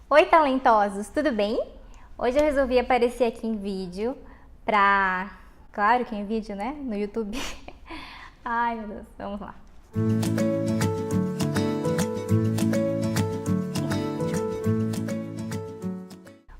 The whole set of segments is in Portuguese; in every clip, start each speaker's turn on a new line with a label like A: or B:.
A: Oi, talentosos, tudo bem? Hoje eu resolvi aparecer aqui em vídeo Claro que em vídeo, né? No YouTube. Ai, meu Deus, vamos lá.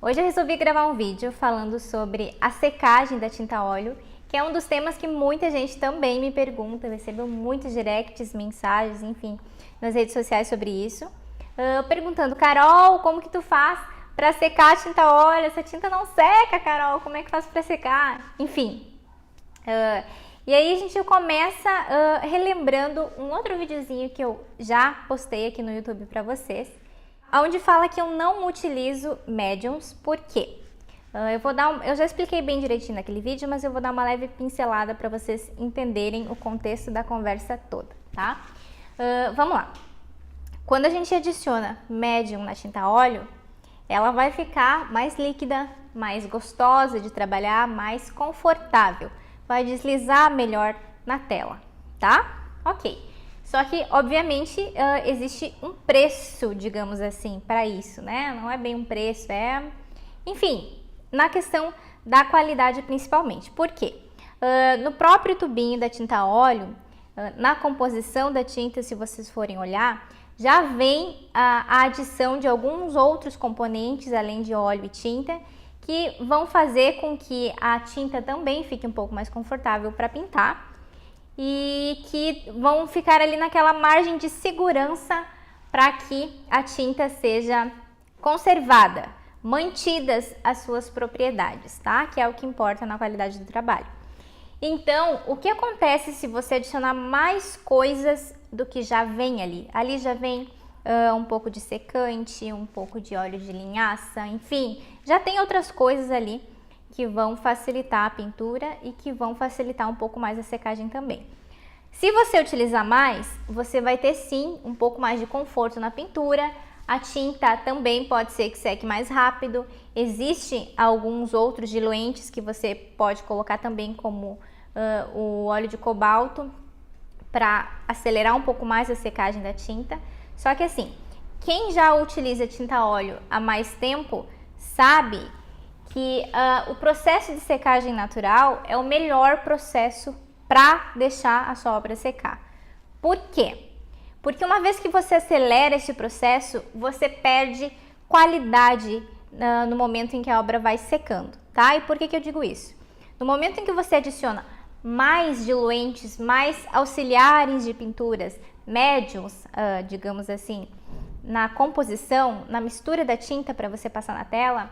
A: Hoje eu resolvi gravar um vídeo falando sobre a secagem da tinta óleo, que é um dos temas que muita gente também me pergunta. Eu recebo muitos directs, mensagens, enfim, nas redes sociais sobre isso. Perguntando, Carol, como que tu faz para secar a tinta óleo? Essa tinta não seca, Carol, como é que faz para secar? Enfim. E aí a gente começa relembrando um outro videozinho que eu já postei aqui no YouTube para vocês, onde fala que eu não utilizo médiums. Por quê? Eu já expliquei bem direitinho naquele vídeo, mas eu vou dar uma leve pincelada para vocês entenderem o contexto da conversa toda, tá? Vamos lá. Quando a gente adiciona médium na tinta óleo, ela vai ficar mais líquida, mais gostosa de trabalhar, mais confortável. Vai deslizar melhor na tela, tá? Ok. Só que, obviamente, existe um preço, digamos assim, para isso, né? Não é bem um preço, enfim, na questão da qualidade principalmente. Por quê? No próprio tubinho da tinta óleo, na composição da tinta, se vocês forem olhar, já vem a adição de alguns outros componentes, além de óleo e tinta, que vão fazer com que a tinta também fique um pouco mais confortável para pintar e que vão ficar ali naquela margem de segurança para que a tinta seja conservada, mantidas as suas propriedades, tá? Que é o que importa na qualidade do trabalho. Então, o que acontece se você adicionar mais coisas do que já vem ali? Ali já vem um pouco de secante, um pouco de óleo de linhaça, enfim, já tem outras coisas ali que vão facilitar a pintura e que vão facilitar um pouco mais a secagem também. Se você utilizar mais, você vai ter sim um pouco mais de conforto na pintura. A tinta também pode ser que seque mais rápido. Existem alguns outros diluentes que você pode colocar também, como o óleo de cobalto, para acelerar um pouco mais a secagem da tinta. Só que assim, quem já utiliza tinta óleo há mais tempo sabe que o processo de secagem natural é o melhor processo para deixar a sua obra secar. Por quê? Porque uma vez que você acelera esse processo, você perde qualidade no momento em que a obra vai secando, tá? E por que eu digo isso? No momento em que você adiciona mais diluentes, mais auxiliares de pinturas, médiums, digamos assim, na composição, na mistura da tinta para você passar na tela,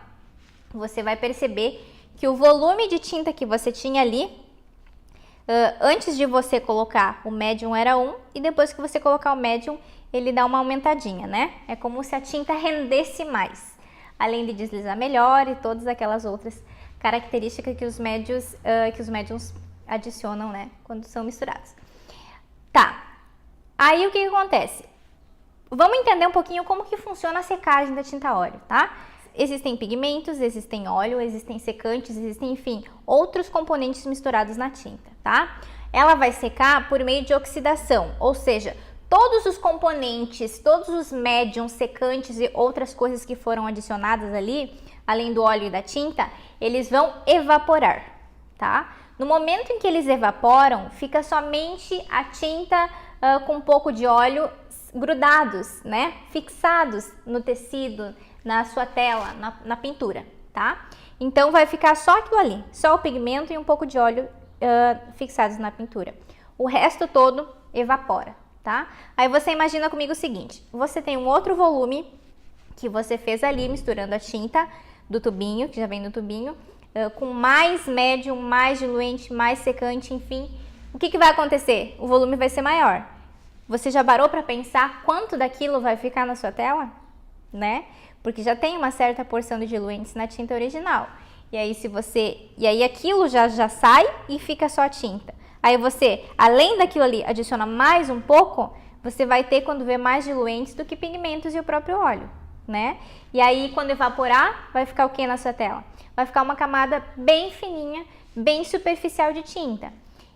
A: você vai perceber que o volume de tinta que você tinha ali, antes de você colocar o médium era 1, e depois que você colocar o médium, ele dá uma aumentadinha, né? É como se a tinta rendesse mais, além de deslizar melhor e todas aquelas outras características que os médiums adicionam, né, quando são misturados. Tá, aí o que acontece? Vamos entender um pouquinho como que funciona a secagem da tinta óleo, tá? Existem pigmentos, existem óleo, existem secantes, existem, enfim, outros componentes misturados na tinta, tá? Ela vai secar por meio de oxidação, ou seja, todos os componentes, todos os médiums, secantes e outras coisas que foram adicionadas ali, além do óleo e da tinta, eles vão evaporar, tá? No momento em que eles evaporam, fica somente a tinta com um pouco de óleo grudados, né? Fixados no tecido, na sua tela, na pintura, tá? Então vai ficar só aquilo ali, só o pigmento e um pouco de óleo fixados na pintura. O resto todo evapora, tá? Aí você imagina comigo o seguinte: você tem um outro volume que você fez ali misturando a tinta do tubinho, que já vem do tubinho, com mais médium, mais diluente, mais secante, enfim. O que vai acontecer? O volume vai ser maior. Você já parou para pensar quanto daquilo vai ficar na sua tela? Né? Porque já tem uma certa porção de diluentes na tinta original. E aí aquilo já sai e fica só a tinta. Aí você, além daquilo ali, adiciona mais um pouco, você vai ter, quando vê, mais diluentes do que pigmentos e o próprio óleo, né? E aí, quando evaporar, vai ficar o que na sua tela? Vai ficar uma camada bem fininha, bem superficial de tinta.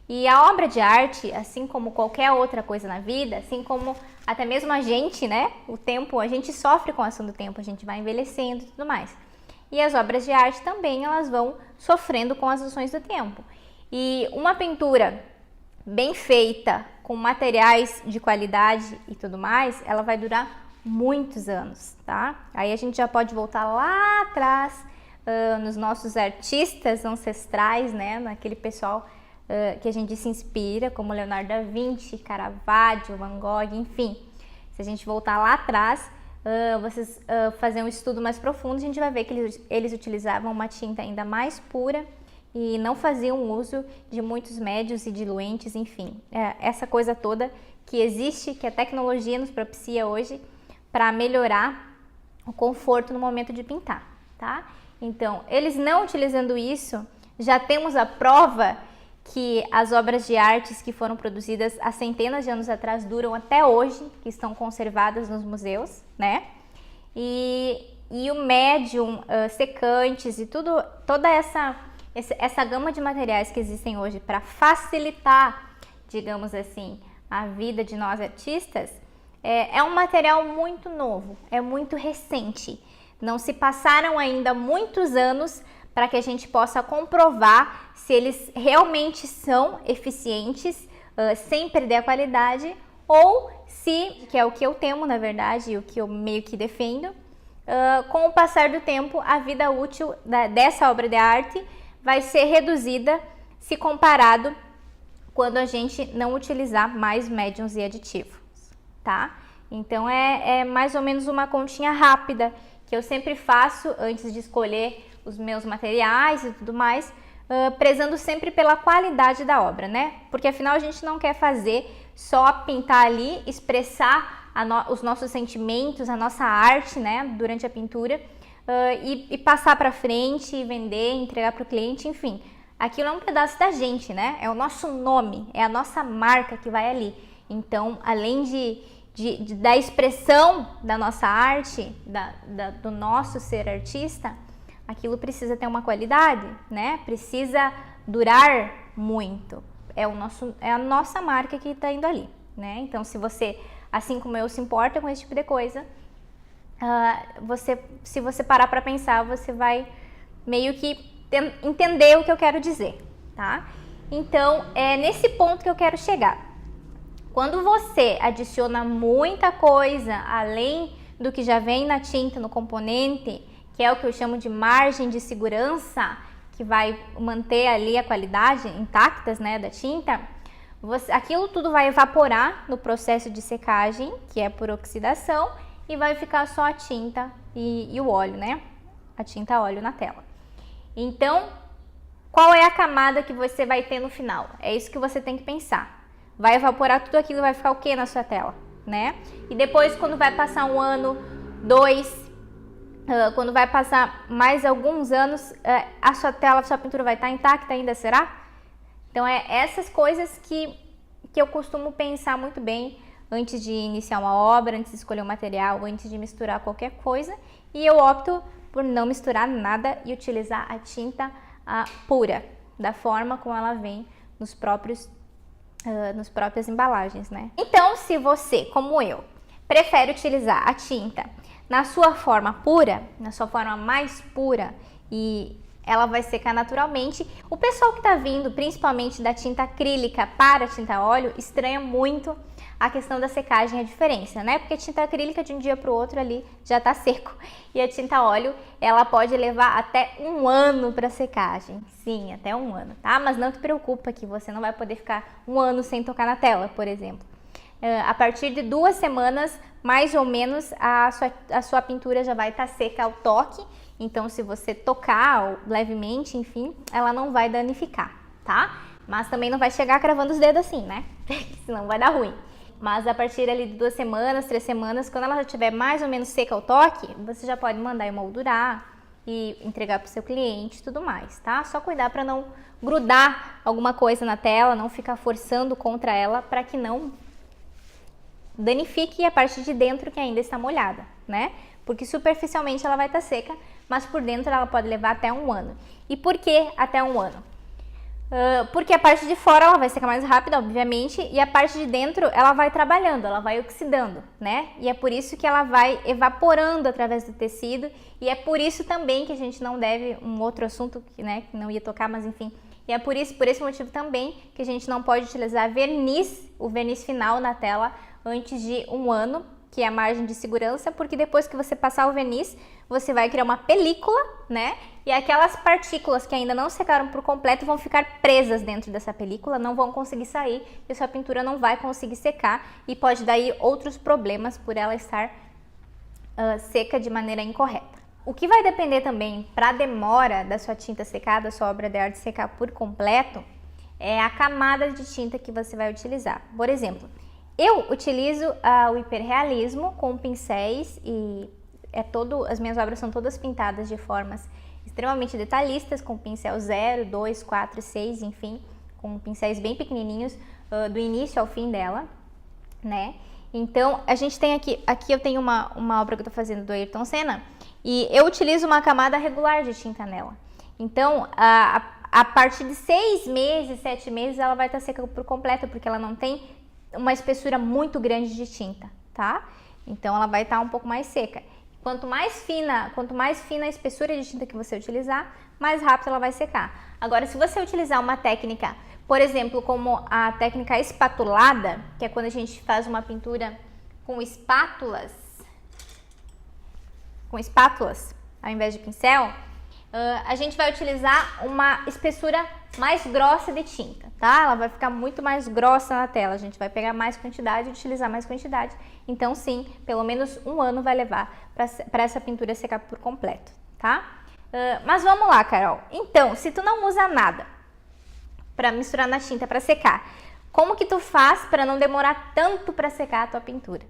A: E a obra de arte, assim como qualquer outra coisa na vida, assim como até mesmo a gente, né? O tempo, a gente sofre com a ação do tempo, a gente vai envelhecendo e tudo mais. E as obras de arte também, elas vão sofrendo com as ações do tempo. E uma pintura bem feita, com materiais de qualidade e tudo mais, ela vai durar muitos anos, tá? Aí a gente já pode voltar lá atrás, nos nossos artistas ancestrais, né? Naquele pessoal que a gente se inspira, como Leonardo da Vinci, Caravaggio, Van Gogh, enfim. Se a gente voltar lá atrás, vocês fazer um estudo mais profundo, a gente vai ver que eles utilizavam uma tinta ainda mais pura e não faziam uso de muitos médios e diluentes, enfim. Essa coisa toda que existe, que a tecnologia nos propicia hoje para melhorar o conforto no momento de pintar, tá? Então, eles não utilizando isso, já temos a prova que as obras de artes que foram produzidas há centenas de anos atrás duram até hoje, que estão conservadas nos museus, né? E o médium, secantes e toda essa gama de materiais que existem hoje para facilitar, digamos assim, a vida de nós artistas, é um material muito novo, é muito recente. Não se passaram ainda muitos anos para que a gente possa comprovar se eles realmente são eficientes, sem perder a qualidade, ou se, que é o que eu temo na verdade, e o que eu meio que defendo, com o passar do tempo, a vida útil dessa obra de arte vai ser reduzida se comparado quando a gente não utilizar mais médiums e aditivos, tá? Então é mais ou menos uma continha rápida que eu sempre faço antes de escolher os meus materiais e tudo mais, prezando sempre pela qualidade da obra, né? Porque afinal a gente não quer fazer só pintar ali, expressar os nossos sentimentos, a nossa arte, né, durante a pintura, e passar para frente, vender, entregar para o cliente, enfim. Aquilo é um pedaço da gente, né? É o nosso nome, é a nossa marca que vai ali. Então, além da expressão da nossa arte, do nosso ser artista, aquilo precisa ter uma qualidade, né? Precisa durar muito. É a nossa marca que está indo ali, né? Então, se você, assim como eu, se importa com esse tipo de coisa, se você parar para pensar, você vai meio que entender o que eu quero dizer, tá? Então, é nesse ponto que eu quero chegar. Quando você adiciona muita coisa além do que já vem na tinta, no componente, que é o que eu chamo de margem de segurança, que vai manter ali a qualidade intactas, né, da tinta, aquilo tudo vai evaporar no processo de secagem, que é por oxidação, e vai ficar só a tinta e o óleo, né? A tinta óleo na tela. Então, qual é a camada que você vai ter no final? É isso que você tem que pensar. Vai evaporar tudo aquilo, vai ficar o que na sua tela, né? E depois, quando vai passar 1 ano, 2, quando vai passar mais alguns anos, a sua tela, a sua pintura vai estar intacta ainda, será? Então, é essas coisas que eu costumo pensar muito bem antes de iniciar uma obra, antes de escolher um material, antes de misturar qualquer coisa. E eu opto por não misturar nada e utilizar a tinta pura, da forma como ela vem nas próprias embalagens, né? Então, se você, como eu, prefere utilizar a tinta na sua forma pura, na sua forma mais pura, e ela vai secar naturalmente, o pessoal que tá vindo, principalmente da tinta acrílica para a tinta óleo, estranha muito a questão da secagem, a diferença, né? Porque a tinta acrílica de um dia para o outro ali já tá seco, e a tinta óleo, ela pode levar até 1 ano para secagem, sim, até 1 ano, tá? Mas não te preocupa que você não vai poder ficar 1 ano sem tocar na tela, por exemplo. A partir de 2 semanas, mais ou menos, a sua pintura já vai estar seca ao toque. Então, se você tocar levemente, enfim, ela não vai danificar, tá? Mas também não vai chegar cravando os dedos assim, né? Senão vai dar ruim. Mas a partir ali de 2 semanas, 3 semanas, quando ela já estiver mais ou menos seca ao toque, você já pode mandar emoldurar e entregar para o seu cliente e tudo mais, tá? Só cuidar para não grudar alguma coisa na tela, não ficar forçando contra ela para que não danifique a parte de dentro que ainda está molhada, né? Porque superficialmente ela vai estar seca, mas por dentro ela pode levar até 1 ano. E por que até 1 ano? Porque a parte de fora ela vai secar mais rápido, obviamente, e a parte de dentro ela vai trabalhando, ela vai oxidando, né? E é por isso que ela vai evaporando através do tecido, e é por isso também que a gente não deve, um outro assunto né, que não ia tocar, mas enfim, e é por esse motivo também que a gente não pode utilizar verniz, o verniz final na tela antes de 1 ano, que é a margem de segurança, porque depois que você passar o verniz, você vai criar uma película, né? E aquelas partículas que ainda não secaram por completo vão ficar presas dentro dessa película, não vão conseguir sair e sua pintura não vai conseguir secar e pode dar aí outros problemas por ela estar seca de maneira incorreta. O que vai depender também para a demora da sua tinta secar, da sua obra de arte secar por completo, é a camada de tinta que você vai utilizar. Por exemplo, eu utilizo o hiperrealismo com pincéis e as minhas obras são todas pintadas de formas extremamente detalhistas, com pincel 0, 2, 4, 6, enfim, com pincéis bem pequenininhos do início ao fim dela, né? Então, a gente tem aqui eu tenho uma obra que eu tô fazendo do Ayrton Senna e eu utilizo uma camada regular de tinta nela. Então, a partir de 6 meses, 7 meses, ela vai estar seca por completo, porque ela não tem uma espessura muito grande de tinta, tá? Então ela vai estar um pouco mais seca. Quanto mais fina a espessura de tinta que você utilizar, mais rápido ela vai secar. Agora, se você utilizar uma técnica, por exemplo, como a técnica espatulada, que é quando a gente faz uma pintura com espátulas ao invés de pincel, a gente vai utilizar uma espessura mais grossa de tinta, tá? Ela vai ficar muito mais grossa na tela, a gente vai pegar mais quantidade e utilizar mais quantidade. Então, sim, pelo menos 1 ano vai levar para essa pintura secar por completo, tá? Mas vamos lá, Carol. Então, se tu não usa nada para misturar na tinta para secar, como que tu faz para não demorar tanto para secar a tua pintura?